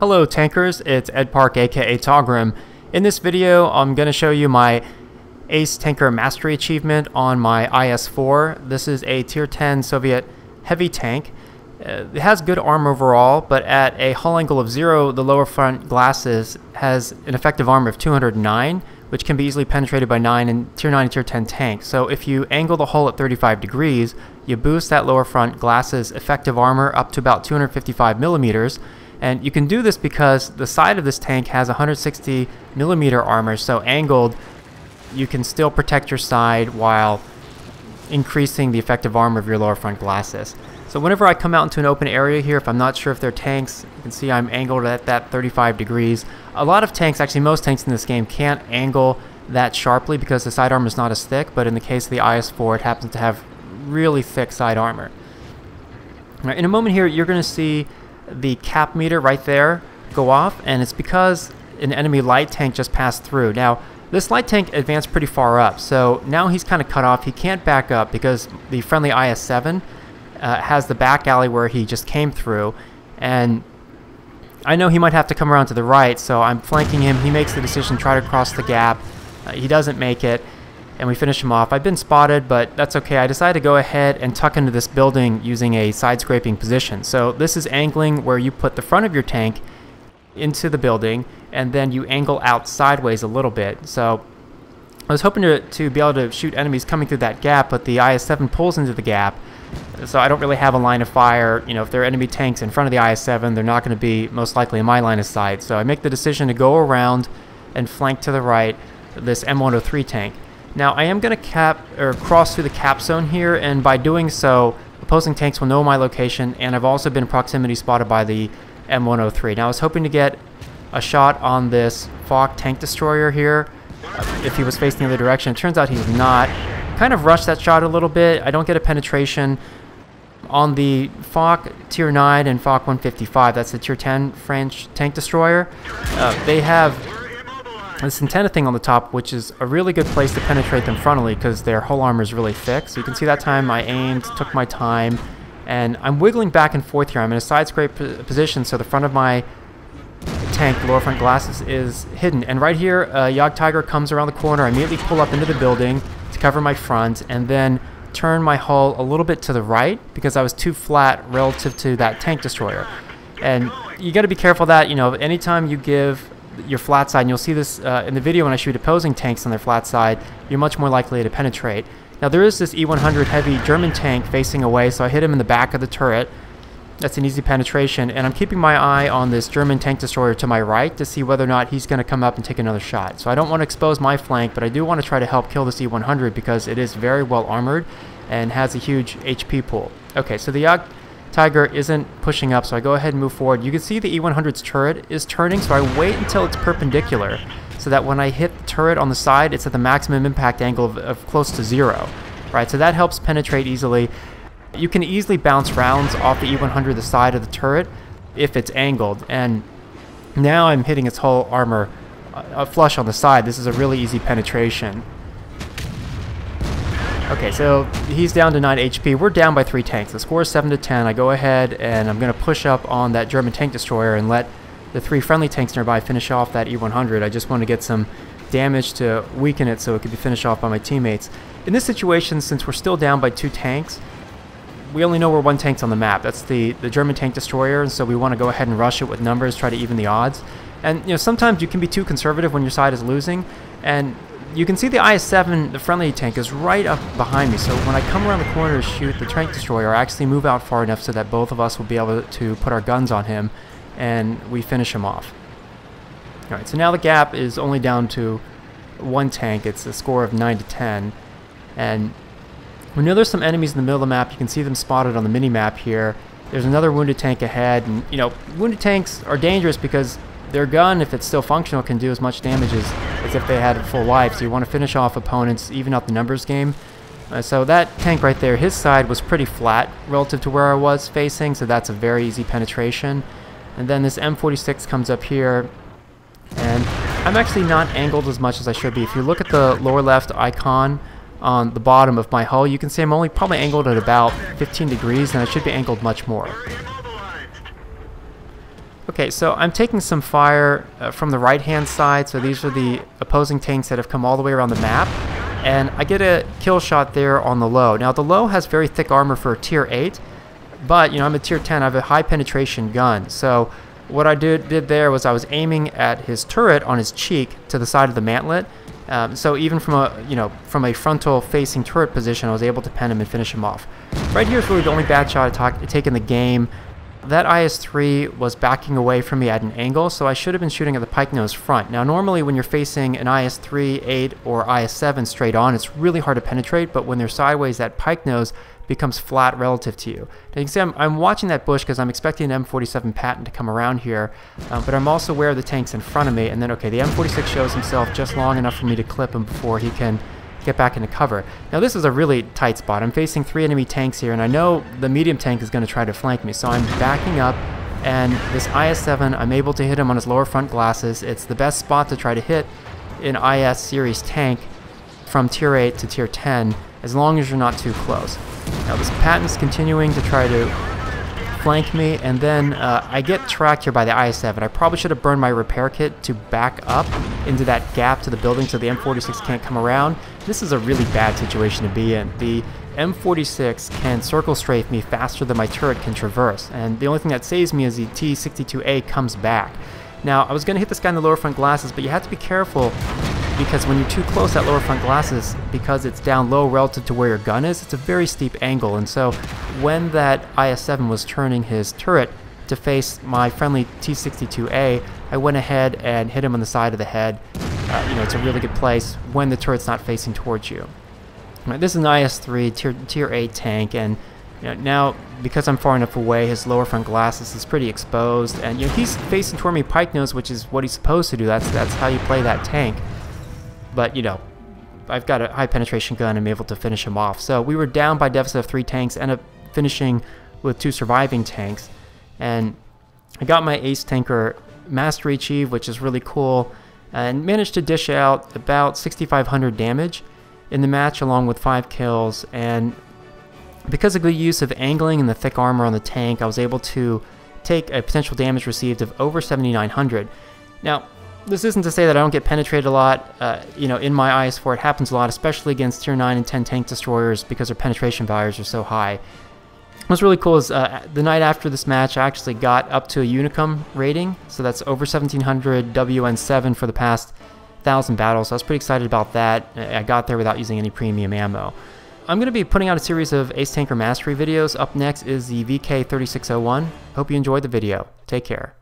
Hello tankers, it's Ed Park aka Taugrim. In this video I'm going to show you my Ace Tanker Mastery Achievement on my IS-4. This is a Tier 10 Soviet heavy tank. It has good armor overall, but at a hull angle of 0, the Lower Front Glacis has an effective armor of 209, which can be easily penetrated by Tier 9 and Tier 10 tanks. So if you angle the hull at 35 degrees, you boost that Lower Front Glacis effective armor up to about 255 millimeters. And you can do this because the side of this tank has 160 millimeter armor, so angled, you can still protect your side while increasing the effective armor of your Lower Front Glacis. So whenever I come out into an open area here, if I'm not sure if they're tanks, you can see I'm angled at that 35 degrees. A lot of tanks, actually most tanks in this game, can't angle that sharply because the side armor is not as thick, but in the case of the IS-4, it happens to have really thick side armor. Now, in a moment here, you're going to see the cap meter right there go off, and it's because an enemy light tank just passed through. Now this light tank advanced pretty far up, so now he's kind of cut off. He can't back up because the friendly IS-7 has the back alley where he just came through, and I know he might have to come around to the right, so I'm flanking him. He makes the decision to try to cross the gap. He doesn't make it, and we finish him off. I've been spotted, but that's okay. I decided to go ahead and tuck into this building using a side scraping position. So this is angling where you put the front of your tank into the building and then you angle out sideways a little bit. So I was hoping to be able to shoot enemies coming through that gap, but the IS-7 pulls into the gap, so I don't really have a line of fire. You know, if there are enemy tanks in front of the IS-7, they're not going to be most likely in my line of sight. So I make the decision to go around and flank to the right this M103 tank. Now I am going to cross through the cap zone here, and by doing so, opposing tanks will know my location, and I've also been proximity spotted by the M103. Now I was hoping to get a shot on this Foch tank destroyer here if he was facing the other direction. It turns out he's not. Kind of rushed that shot a little bit. I don't get a penetration. On the Foch Tier 9 and Foch 155, that's the Tier 10 French tank destroyer, they have this antenna thing on the top, which is a really good place to penetrate them frontally because their hull armor is really thick. So you can see that time I aimed, took my time, and I'm wiggling back and forth here. I'm in a side scrape position, so the front of my tank, the Lower Front Glacis, is hidden. And right here, Tiger comes around the corner. I immediately pull up into the building to cover my front, and then turn my hull a little bit to the right because I was too flat relative to that tank destroyer. And you got to be careful that, you know, anytime you give your flat side, and you'll see this in the video when I shoot opposing tanks on their flat side, you're much more likely to penetrate. Now there is this E-100 heavy German tank facing away, so I hit him in the back of the turret. That's an easy penetration, and I'm keeping my eye on this German tank destroyer to my right to see whether or not he's going to come up and take another shot. So I don't want to expose my flank, but I do want to try to help kill this E-100 because it is very well armored and has a huge HP pool. Okay, so the Tiger isn't pushing up, so I go ahead and move forward. You can see the E-100's turret is turning, so I wait until it's perpendicular so that when I hit the turret on the side, it's at the maximum impact angle of close to 0. Right, so that helps penetrate easily. You can easily bounce rounds off the E-100, the side of the turret, if it's angled. And now I'm hitting its whole armor flush on the side. This is a really easy penetration. Okay, so he's down to 9 HP. We're down by 3 tanks. The score is 7-10. I go ahead and I'm going to push up on that German tank destroyer and let the 3 friendly tanks nearby finish off that E-100. I just want to get some damage to weaken it so it could be finished off by my teammates. In this situation, since we're still down by 2 tanks, we only know where 1 tank's on the map. That's the German tank destroyer, and so we want to go ahead and rush it with numbers, try to even the odds. And you know, sometimes you can be too conservative when your side is losing, and you can see the IS-7, the friendly tank, is right up behind me. So when I come around the corner to shoot the tank destroyer, I actually move out far enough so that both of us will be able to put our guns on him, and we finish him off. Alright, so now the gap is only down to 1 tank. It's a score of 9-10. And we know there's some enemies in the middle of the map. You can see them spotted on the mini-map here. There's another wounded tank ahead, and you know, wounded tanks are dangerous because their gun, if it's still functional, can do as much damage as if they had a full life. So you want to finish off opponents, even out the numbers game. So that tank right there, his side was pretty flat relative to where I was facing, so that's a very easy penetration. And then this M46 comes up here, and I'm actually not angled as much as I should be. If you look at the lower left icon on the bottom of my hull, you can see I'm only probably angled at about 15 degrees, and I should be angled much more. Okay, so I'm taking some fire from the right-hand side, so these are the opposing tanks that have come all the way around the map, and I get a kill shot there on the low. Now, the low has very thick armor for a tier 8, but, you know, I'm a tier 10, I have a high penetration gun, so what I did there was I was aiming at his turret on his cheek to the side of the mantlet, so even from a frontal-facing turret position, I was able to pen him and finish him off. Right here is really the only bad shot I take in the game. That IS-3 was backing away from me at an angle, so I should have been shooting at the pike nose front. Now, normally when you're facing an IS-3, 8, or IS-7 straight on, it's really hard to penetrate, but when they're sideways, that pike nose becomes flat relative to you. Now, you can see I'm watching that bush because I'm expecting an M47 Patton to come around here, but I'm also aware of the tanks in front of me, and then, okay, the M46 shows himself just long enough for me to clip him before he can get back into cover. Now, this is a really tight spot. I'm facing 3 enemy tanks here, and I know the medium tank is going to try to flank me, so I'm backing up, and this IS-7, I'm able to hit him on his lower front glasses. It's the best spot to try to hit an IS series tank from tier 8 to tier 10, as long as you're not too close. Now, this Patton's continuing to try to flank me, and then I get tracked here by the IS-7. I probably should have burned my repair kit to back up into that gap to the building so the M46 can't come around. This is a really bad situation to be in. The M46 can circle strafe me faster than my turret can traverse, and the only thing that saves me is the T-62A comes back. Now, I was going to hit this guy in the lower front glasses, but you have to be careful because when you're too close at lower front glasses, because it's down low relative to where your gun is, it's a very steep angle, and so when that IS-7 was turning his turret to face my friendly T-62A, I went ahead and hit him on the side of the head. You know, it's a really good place when the turret's not facing towards you. Right, this is an IS-3 tier 8 tank, and you know, now because I'm far enough away, his lower front glasses is pretty exposed, and you know, he's facing toward me pike nose, which is what he's supposed to do. That's how you play that tank. But you know, I've got a high penetration gun and I'm able to finish him off. So we were down by deficit of 3 tanks, ended up finishing with 2 surviving tanks, and I got my ace tanker mastery achieve, which is really cool, and managed to dish out about 6,500 damage in the match along with 5 kills. And because of the use of angling and the thick armor on the tank, I was able to take a potential damage received of over 7,900. Now, this isn't to say that I don't get penetrated a lot. You know, in my IS-4 it happens a lot, especially against tier 9 and 10 tank destroyers because their penetration values are so high. What's really cool is the night after this match, I actually got up to a Unicum rating, so that's over 1,700 WN7 for the past 1,000 battles, so I was pretty excited about that. I got there without using any premium ammo. I'm going to be putting out a series of Ace Tanker Mastery videos. Up next is the VK3601. Hope you enjoyed the video. Take care.